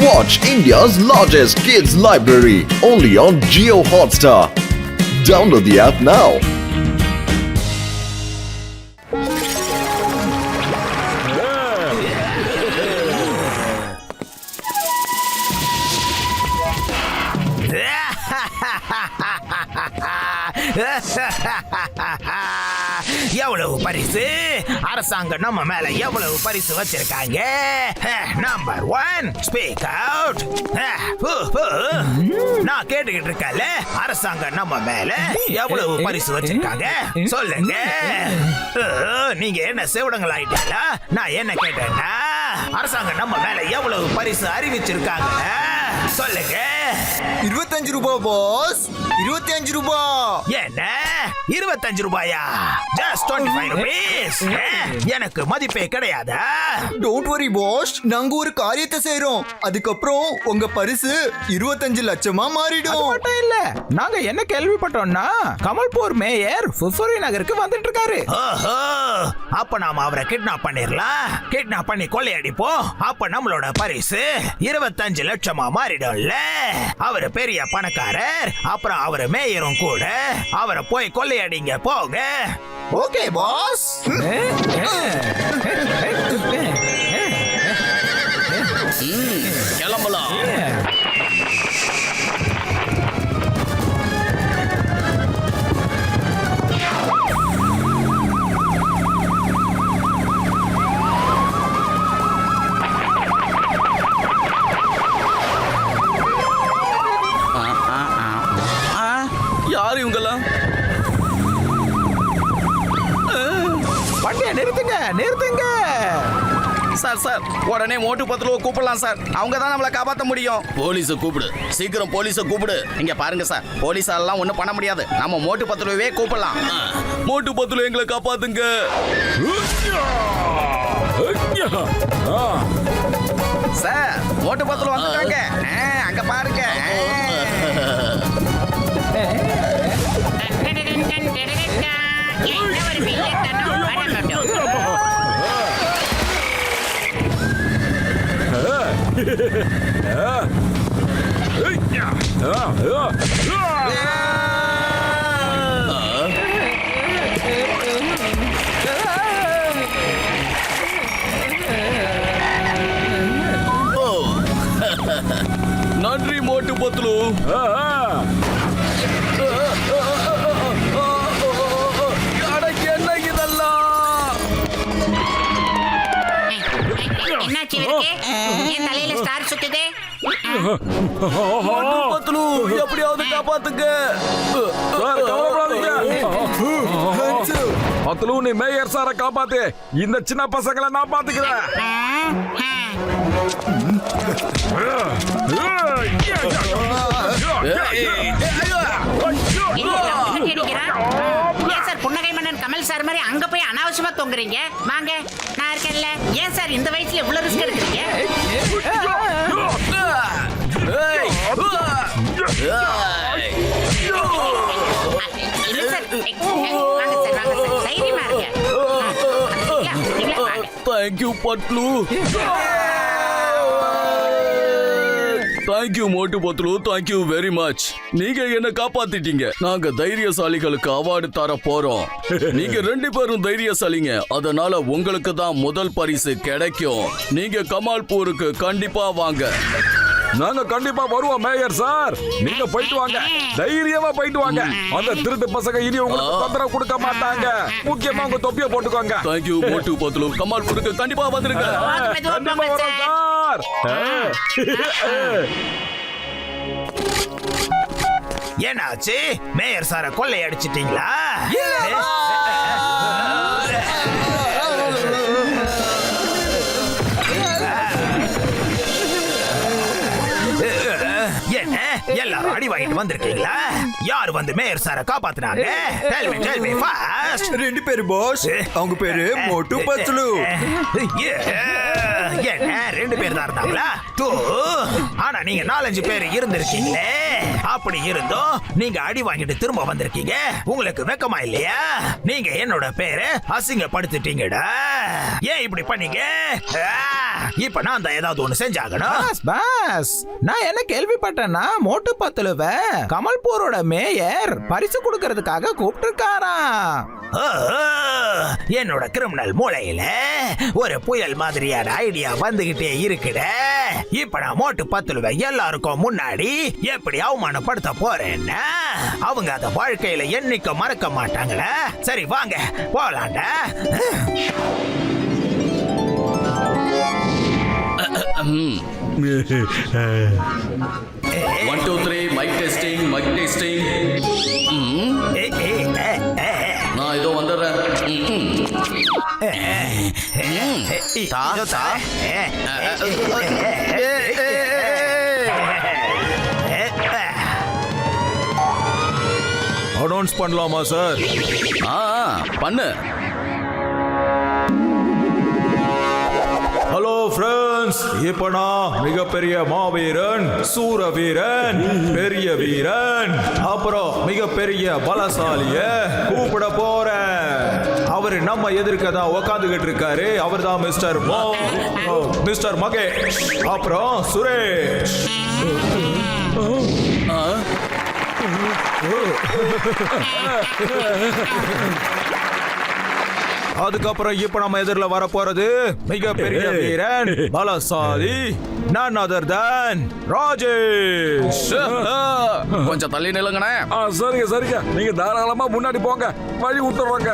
Watch India's largest kids library only on Jio Hotstar. Download the app now. எவ்வளவு பரிசு அரசாங்கம் நம்ம மேல எவ்வளவு பரிசு வச்சிருக்காங்க. Number 1 speak out. நான் கேட்டுக்கிட்டு இருக்கல, அரசாங்கம் நம்ம மேல எவ்வளவு பரிசு வச்சிருக்காங்க சொல்லுங்க. நீங்க என்ன செவிடங்கள் ஆயிட்டீங்களா? நான் என்ன கேட்டேன்னா அரசாங்கம் நம்ம மேல எவ்வளவு பரிசு அறிவிச்சிருக்காங்க சொல்லுங்க. 25 ரூபாய் பாஸ். 25 ரூபாய். என்ன 25 ரூபாயா? Just 25 rupees. எனக்கு மதிப்பே கிடையாதா? டோன்ட் வரி பாஸ், நாங்க ஒரு காரியத்தை செய்றோம். அதுக்கப்புறம் உங்க பரிசு 25 லட்சமா மாறிடும். மட்டும் இல்ல, நாங்க என்ன கேள்விப்பட்டோம்னா கமல்பூர் மேயர் ஃபுஃபுரி நகருக்கு வந்துட்டு இருக்காரு. ஓஹோ, அப்ப நாம அவரை கிட்னாப் பண்ணிரலாம். கிட்னாப் பண்ணி கொள்ளையடிப்போம். அப்ப நம்மளோட பரிசு 25 லட்சமா மாறிடும்ல. அவரு பெரிய பணக்காரர், அப்புறம் அவரு மேயரும் கூட. அவரை போய் கொள்ளையடிங்க போங்க. Okay boss. கிளம்பலாம். யாரு இவங்கெல்லாம்? வண்டியை நிறுத்துங்க, நிறுத்துங்க. சார் சார், உடனே மோட்டு பத்துருவ கூப்பிடலாம் சார். அவங்க தான் நம்மளை காப்பாற்ற முடியும். போலீஸை கூப்பிடு, சீக்கிரம் போலீஸை கூப்பிடு. இங்க பாருங்க சார், போலீஸாலாம் ஒன்றும் பண்ண முடியாது. நம்ம மோட்டு பத்துருவே கூப்பிடலாம். மோட்டு பத்துருவ எங்களை காப்பாத்துங்க சார். மோட்டு பத்துருவ வந்துட்டாங்க. அங்க பாருங்க. நன்றி மோட்டு பத்துலு. என்னாச்சு இவருக்கு? என் தலையில ஸ்டார் சுத்துதே. பத்துலு, எப்படியாவது காப்பாத்துங்க. பத்துலு, நீ மேயர் சாரை காப்பாத்து. இந்த சின்ன பசங்களை நான் பாத்துக்கிறேன். புன்னகை மன்னன் கமல் சார் மாதிரி அங்க போய் அனாவசியமா தொங்குறீங்க. வாங்க, நான் இருக்கேன்ல. ஏன் சார் இந்த வயசுல இவ்வளவு ரிஸ்க் எடுக்கிறீங்க? தேங்க்யூ பட்லு. தேங்க்யூ மோட்டு பத்லு, தேங்க்யூ வெரி மச். நீங்க என்ன காப்பாத்திட்டீங்க. நாங்க தைரியசாலிகளுக்கு அவார்டு தர போறோம். நீங்க 2 பேரும் தைரியசாலிங்க, அதனால உங்களுக்கு தான் முதல் பரிசு கிடைக்கும். நீங்க கமால்பூருக்கு கண்டிப்பா வாங்க. நாங்க கண்டிப்பா வருவோம் மேயர் சார். நீங்க போயிட்டு வாங்க, தைரியமா போயிட்டு வாங்க. அந்த திருட்டு பசங்க இனி உங்களுக்கு தொந்தரவு கொடுக்க மாட்டாங்க. முக்கியமா உங்க தொப்பியை போட்டுக்கோங்க. தேங்க்யூ மோட்டு பத்லு. கமால்பூருக்கு கண்டிப்பா வந்துருங்க. கண்டிப்பா வரோம் சார். என்னாச்சு? மேயர் சார கொள்ளை அடிச்சிட்டீங்களா? என்ன எல்லாரும் அடி வாங்கிட்டு வந்திருக்கீங்களா? யார் வந்து மேயர் சார காப்பாத்துனாங்க? Tell me fast. 2 பேரு பாஸ். அவங்க பேரு மோட்டு பத்லு. என்ன 2 பேர் தான் இருந்தாங்களா? ஆனா நீங்க 4-5 பேர் இருந்திருக்கீங்களே. அப்படி இருந்தோம் நீங்க அடி வாங்கிட்டு திரும்ப வந்திருக்கீங்க. உங்களுக்கு வெக்கமா இல்லையா? நீங்க என்னோட பேரை அசிங்கப்படுத்திட்டீங்கடா. ஏன் இப்படி பண்ணீங்க? இப்ப நான் தான் ஏதாவது ஒண்ணு செஞ்சாகணும். பாஸ் பாஸ், நான் என்ன கேள்விப்பட்டேன்னா மோட்டு பத்துலுவ கமல்பூரோட மேயர் பரிசு கொடுக்கறதுக்காக கூப்பிட்டுருக்காராம். ஓ, என்னோட கிரிமினல் மூளையில ஒரு புயல் மாதிரியான ஐடியா வந்துகிட்டே இருக்குட. இப்ப நான் மோட்டு பத்துலுவ எல்லாருக்கும் முன்னாடி எப்படி அவமானப்படுத்த போறேன்னா அவங்க அத வாழ்க்கையில என்னைக்கு மறக்க மாட்டாங்களே. சரி வாங்க போலாண்டா. 1 2 3 மைக் டெஸ்டிங். நான் இதோ வந்துடுறேன். அனௌன்ஸ் பண்ணலாமா சார்? பண்ணு. ஹலோ ஃப்ரெண்ட்ஸ், இப்ப நான் மிகப்பெரிய மாவீரன், சூரவீரன், பெரிய வீரன், அப்புறம் மிகப்பெரிய பலசாலிய கூப்பிட போறேன். அவரு நம்ம எதிர்க்க தான் உக்காந்துகிட்டு இருக்காரு. அவர் தான் மிஸ்டர் மகேஷ், அப்புறம் சுரேஷ். அதுக்கப்புறம் இப்ப நம்ம எதிரில் வர போறது மிகப்பெரிய வீரன், பலசாலி, none other than ராஜேஷ். கொஞ்சம் தள்ளி நில்லுங்கண்ணே. சரிங்க, நீங்க தாராளமா முன்னாடி போங்க, வழி விட்டுறாங்க.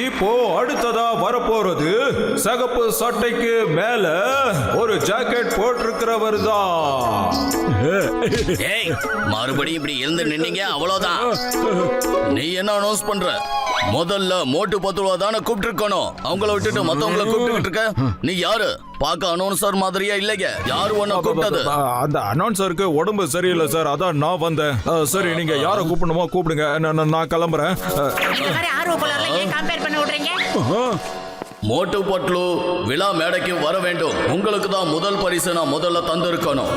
இப்போ அடுத்ததா வரப்போறது சகப்பு சட்டைக்கு மேல ஒரு ஜாக்கெட் போட்டிருக்கிறவர் தான். ஏய், மறுபடியும் இப்படி எழுந்து நின்னீங்க அவ்வளவுதான். நீ என்ன அனௌன்ஸ் பண்ற? முதல்ல மோட்டு பத்துருவா தானே கூப்பிட்டு இருக்கணும். அவங்கள விட்டுட்டு மத்தவங்கள கூப்பிட்டு இருக்க. நீ யாரு? பார்க்க அனௌன்சர் மாதிரியா இல்லைங்க. யாரு ஒண்ணு கூப்பிட்டது? அந்த அனௌன்சருக்கு உடம்பு சரியில்லை சார், அதான் நான் வந்தேன். சரி, நீங்க யாரை கூப்பிடணுமோ கூப்பிடுங்க, நான் கிளம்புறேன். இந்த மாதிரி ஆர்வ கோளாறுல ஏன் கம்பேர் பண்ண விடுறீங்க? மோட்டு பட்லு விழா மேடைக்கு வர வேண்டும். உங்களுக்கு தான் முதல் பரிசு நான் முதல்ல தந்திருக்கணும்.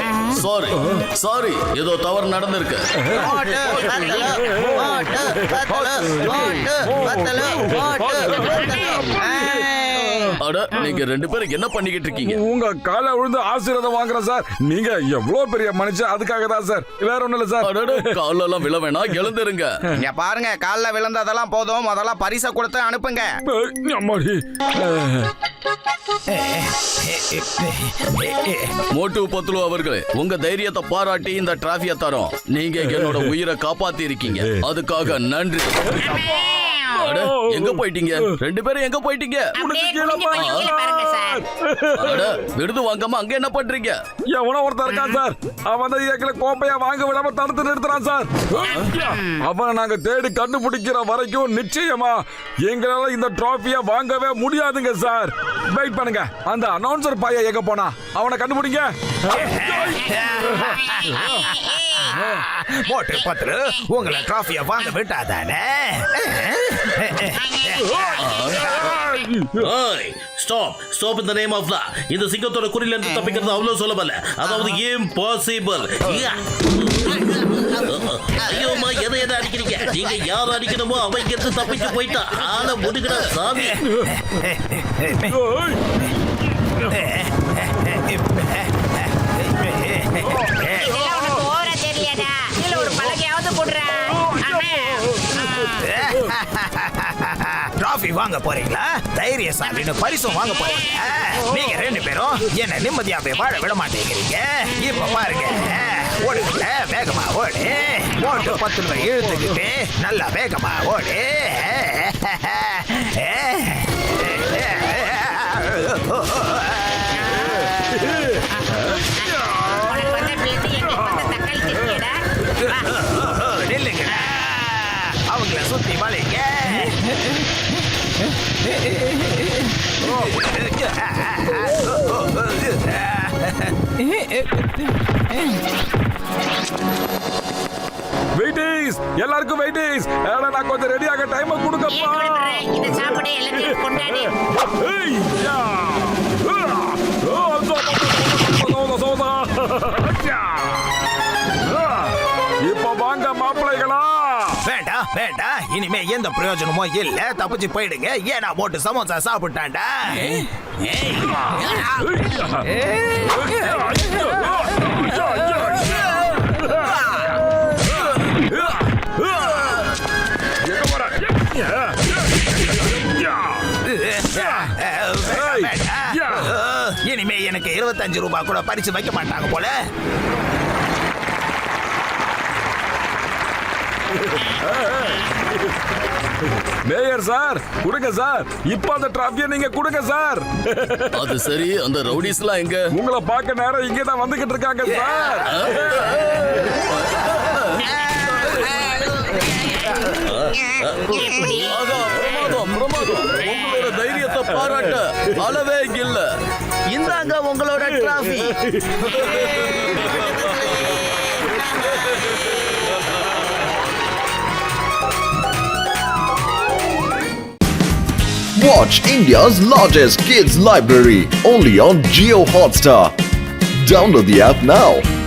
சாரி, ஏதோ தவறு நடந்திருக்கு. அட, நீங்க ரெண்டு பேரும் என்ன பண்ணிக்கிட்டு இருக்கீங்க? உங்க காலை விழுந்து ஆசீர்வாதம் வாங்குறேன் சார். நீங்க எவ்வளவு பெரிய மனுஷன், அதுக்காக தான் சார், வேற ஒண்ணும் இல்ல சார். கால எல்லாம் விழ வேணாம், எழுந்திருங்க. இங்க பாருங்க, கால்ல விழுந்ததெல்லாம் போதும், முதல்ல பரிசை கொடுத்து அனுப்புங்க. அம்மாடி. மோட்டு பத்துலு அவர்களே, உங்க தைரியத்தை பாராட்டி இந்த டிராஃபியை தரோம். நீங்க என்னோட உயிரை காப்பாத்தி இருக்கீங்க, அதுக்காக நன்றி. அட, எங்க போயிட்டீங்க? ரெண்டு பேரும் எங்க போயிட்டீங்க? அப்படியே குனிஞ்சு போய் கீழே பாருங்க சார். அட, விருது வாங்காம அங்க என்ன பண்றீங்க? எவனோ ஒருத்தர் இருக்கான் சார், அவன் தான் ஏக்கல கோப்பையா வாங்க விடாம தடுத்து நிறுத்துறான் சார். அவனை நாங்க தேடி கண்டுபிடிக்கிற வரைக்கும் நிச்சயமா எங்களால இந்த டிராஃபியை வாங்கவே முடியாதுங்க சார். வெயிட் பண்ணுங்க, அந்த அனௌன்சர் பையன் எங்க போனா அவனை கண்டுபிடிங்க. மோட்டு பத்துலு உங்களை டிராஃபியை வாங்க விட்டாதானே? ஸ்டாப் இந்த நேம் ஆஃப் இந்த சிங்கத்தோட குறியில இருந்து தப்பிக்கிறது அவ்வளவு சுலபம். அதாவது இம்பாசிபிள். ஐயோமா, எதை அடிக்கிறீங்க? நீங்க யார் அடிக்கணுமோ அவங்க இருந்து தப்பிச்சு போயிட்டா ஆள முடிகிற சாமி. இதெல்லாம் உனக்கு ஓவரா தெரியலடா. இதுல ஒரு பலகையாவது போடுறா. டிராஃபி வாங்க போறீங்களா? தைரியசாலின்னு பரிசும் வாங்க போறீங்க. நீங்க ரெண்டு பேரும் என்ன நிம்மதியாவே வாழ விட மாட்டேங்கிறீங்க. இப்ப பாருங்க, ஓடுங்க, வேகமா ஓடு. மோட்டு பத்துலுவை இழுத்துக்கிட்டு நல்லா வேகமா ஓடு. உனக்கு வந்த பிளேட் எங்களுக்கு வந்த தக்காளி தெரியடா. நில்லுங்கடா, அவங்கள சுத்தி வளைங்க. வெயிட்டிஸ், எல்லாருக்கும் வெயிட்டிஸ். நான் கொஞ்சம் ரெடியாக டைம் கொடுக்கப்பா. இந்த சாப்பாடு எல்லாத்தையும் கொண்டாடி. இப்ப வாங்க மாப்பிள்ளைகளா. வேண்டாம், இனிமே எந்த பிரயோஜனமும் இல்ல. தப்பிச்சு போயிடுங்க. ஏன்னா மோட்டு சமோசா சாப்பிட்டான்டா. இனிமே எனக்கு 25 ரூபாய் கூட பரிசு வைக்க மாட்டாங்க போல. மேயர் சார் கொடுங்க சார். இப்ப அந்த டிராபியை நீங்க கொடுங்க சார். அது சரி, அந்த ரவுடிஸ்லாம் எங்க? உங்களை பார்க்க நேரம் இங்கே தான் வந்துகிட்டு இருக்காங்க சார். ஆகா, பிரமாதம் பிரமாதம். உங்களோட தைரியத்தை பாராட்ட அளவே இல்ல. இந்தாங்க உங்களோட trophy. Watch India's largest kids library only on Geo Hotstar. Download the app now.